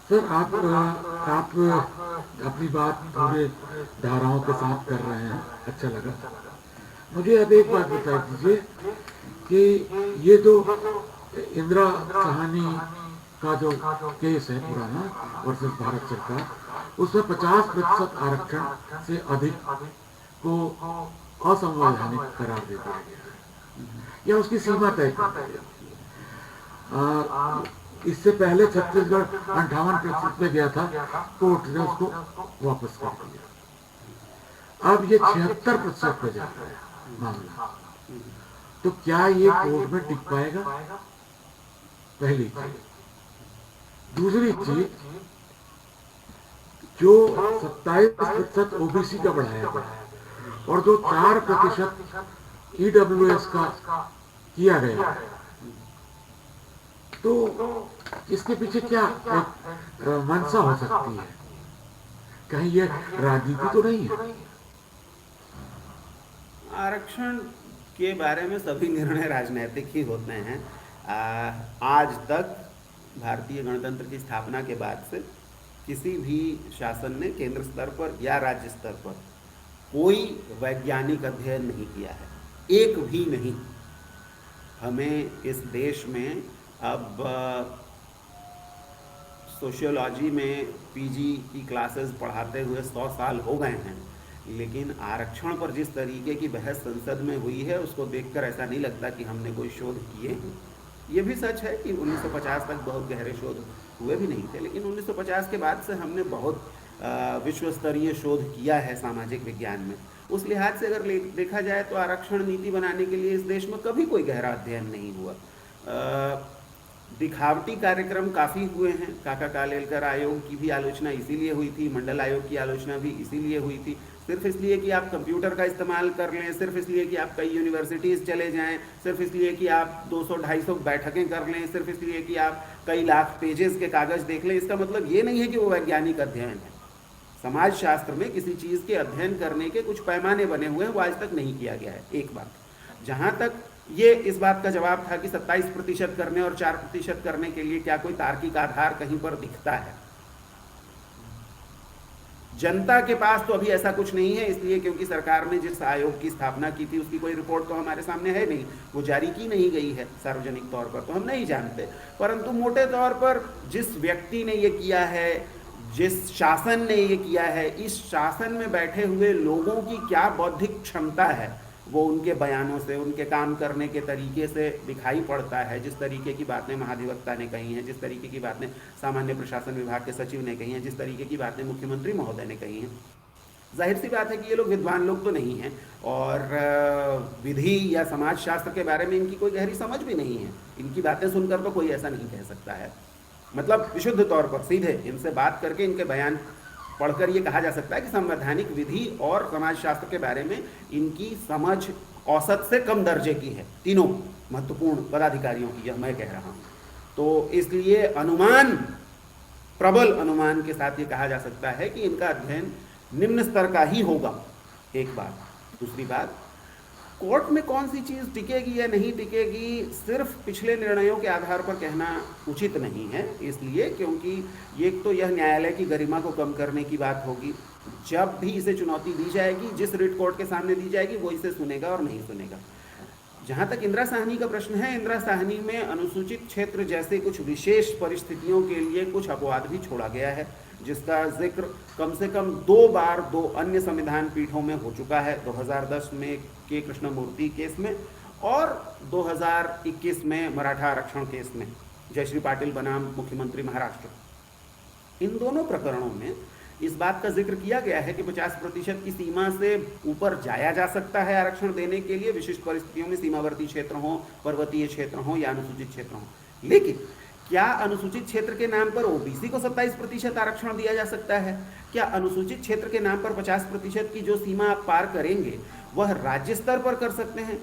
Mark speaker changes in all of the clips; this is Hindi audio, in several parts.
Speaker 1: सर आप अपनी बात थोड़े धाराओं के साथ कर रहे हैं, अच्छा लगा। मुझे अब एक बात बता दीजिए कि ये जो इंदिरा कहानी का जो केस है पुराना वर्सेस भारत सरकार, उसमें 50% आरक्षण से अधिक को असंवैधानिक करार दे दिया गया है या उसकी सीमा तय कर दी गई। इससे पहले छत्तीसगढ़ 58% पे गया था, कोर्ट ने उसको वापस कर दिया। अब ये 76% पे जा रहा है मामला। तो क्या ये कोर्ट में टिक पाएगा? पहली चीज। दूसरी चीज, जो 27% ओबीसी का बढ़ाया गया और जो 4% ईडब्ल्यूएस का किया गया, तो इसके पीछे क्या एक मंशा हो सकती है? कहीं ये राजनीति तो नहीं है?
Speaker 2: आरक्षण के बारे में सभी निर्णय राजनीतिक ही होते हैं। आज तक भारतीय गणतंत्र की स्थापना के बाद से किसी भी शासन ने केंद्र स्तर पर या राज्य स्तर पर कोई वैज्ञानिक अध्ययन नहीं किया है, एक भी नहीं। हमें इस देश में अब सोशियोलॉजी में पीजी की क्लासेस पढ़ाते हुए 100 साल हो गए हैं, लेकिन आरक्षण पर जिस तरीके की बहस संसद में हुई है उसको देखकर ऐसा नहीं लगता कि हमने कोई शोध किए हैं। ये भी सच है कि 1950 तक बहुत गहरे शोध हुए भी नहीं थे, लेकिन 1950 के बाद से हमने बहुत विश्व स्तरीय शोध किया है सामाजिक विज्ञान में। उस लिहाज से अगर देखा जाए तो आरक्षण नीति बनाने के लिए इस देश में कभी कोई गहरा अध्ययन नहीं हुआ। दिखावटी कार्यक्रम काफ़ी हुए हैं। काका कालेलकर आयोग की भी आलोचना इसीलिए हुई थी, मंडल आयोग की आलोचना भी इसीलिए हुई थी, सिर्फ इसलिए कि आप कंप्यूटर का इस्तेमाल कर लें, सिर्फ इसलिए कि आप कई यूनिवर्सिटीज़ चले जाएं, सिर्फ इसलिए कि आप 200-250 बैठकें कर लें, सिर्फ इसलिए कि आप कई लाख पेजेस के कागज़ देख लें। इसका मतलब ये नहीं है कि वो वैज्ञानिक अध्ययन है। समाज शास्त्र में किसी चीज़ के अध्ययन करने के कुछ पैमाने बने हुए हैं, वो आज तक नहीं किया गया है। एक बात। जहाँ तक ये इस बात का जवाब था कि 27% करने और 4% करने के लिए क्या कोई तार्किक आधार कहीं पर दिखता है? जनता के पास तो अभी ऐसा कुछ नहीं है, इसलिए क्योंकि सरकार ने जिस आयोग की स्थापना की थी उसकी कोई रिपोर्ट तो हमारे सामने है नहीं, वो जारी की नहीं गई है सार्वजनिक तौर पर, तो हम नहीं जानते। परंतु मोटे तौर पर जिस व्यक्ति ने ये किया है, जिस शासन ने ये किया है, इस शासन में बैठे हुए लोगों की क्या बौद्धिक क्षमता है वो उनके बयानों से, उनके काम करने के तरीके से दिखाई पड़ता है। जिस तरीके की बातें महाधिवक्ता ने कही हैं, जिस तरीके की बातें सामान्य प्रशासन विभाग के सचिव ने कही हैं, जिस तरीके की बातें मुख्यमंत्री महोदय ने कही हैं, जाहिर सी बात है कि ये लोग विद्वान लोग तो नहीं हैं और विधि या समाज शास्त्र के बारे में इनकी कोई गहरी समझ भी नहीं है। इनकी बातें सुनकर तो कोई ऐसा नहीं कह सकता है, मतलब विशुद्ध तौर पर सीधे इनसे बात करके इनके बयान पढ़कर ये कहा जा सकता है कि संवैधानिक विधि और समाजशास्त्र के बारे में इनकी समझ औसत से कम दर्जे की है, तीनों महत्वपूर्ण पदाधिकारियों की, यह मैं कह रहा हूँ। तो इसलिए अनुमान, प्रबल अनुमान के साथ ये कहा जा सकता है कि इनका अध्ययन निम्न स्तर का ही होगा। एक बात। दूसरी बात, कोर्ट में कौन सी चीज़ टिकेगी या नहीं टिकेगी सिर्फ पिछले निर्णयों के आधार पर कहना उचित नहीं है, इसलिए क्योंकि एक तो यह न्यायालय की गरिमा को कम करने की बात होगी। जब भी इसे चुनौती दी जाएगी, जिस रिट कोर्ट के सामने दी जाएगी वो इसे सुनेगा और नहीं सुनेगा। जहाँ तक इंदिरा साहनी का प्रश्न है, इंदिरा साहनी में अनुसूचित क्षेत्र जैसे कुछ विशेष परिस्थितियों के लिए कुछ अपवाद भी छोड़ा गया है, जिसका जिक्र कम से कम 2 बार 2 अन्य संविधान पीठों में हो चुका है, 2010 में के कृष्णमूर्ति केस में और 2021 में मराठा आरक्षण केस में, जयश्री पाटिल बनाम मुख्यमंत्री महाराष्ट्र। इन दोनों प्रकरणों में इस बात का जिक्र किया गया है कि 50% की सीमा से ऊपर जाया जा सकता है आरक्षण देने के लिए, विशिष्ट परिस्थितियों में, सीमावर्ती क्षेत्र हों, पर्वतीय क्षेत्र हों या अनुसूचित क्षेत्र हों। लेकिन क्या अनुसूचित क्षेत्र के नाम पर ओबीसी को 27% आरक्षण दिया जा सकता है? क्या अनुसूचित क्षेत्र के नाम पर 50% की जो सीमा आप पार करेंगे वह राज्य स्तर पर कर सकते हैं?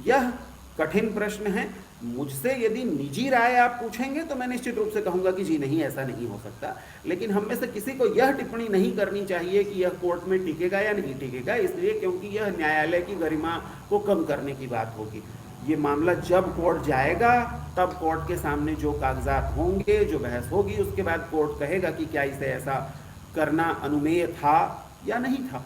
Speaker 2: यह कठिन प्रश्न है। मुझसे यदि निजी राय आप पूछेंगे तो मैं निश्चित रूप से कहूंगा कि जी नहीं, ऐसा नहीं हो सकता। लेकिन हम में से किसी को यह टिप्पणी नहीं करनी चाहिए कि यह कोर्ट में टिकेगा या नहीं टिकेगा, इसलिए क्योंकि यह न्यायालय की गरिमा को कम करने की बात होगी। ये मामला जब कोर्ट जाएगा तब कोर्ट के सामने जो कागजात होंगे, जो बहस होगी, उसके बाद कोर्ट कहेगा कि क्या इसे ऐसा करना अनुमेय था या नहीं था।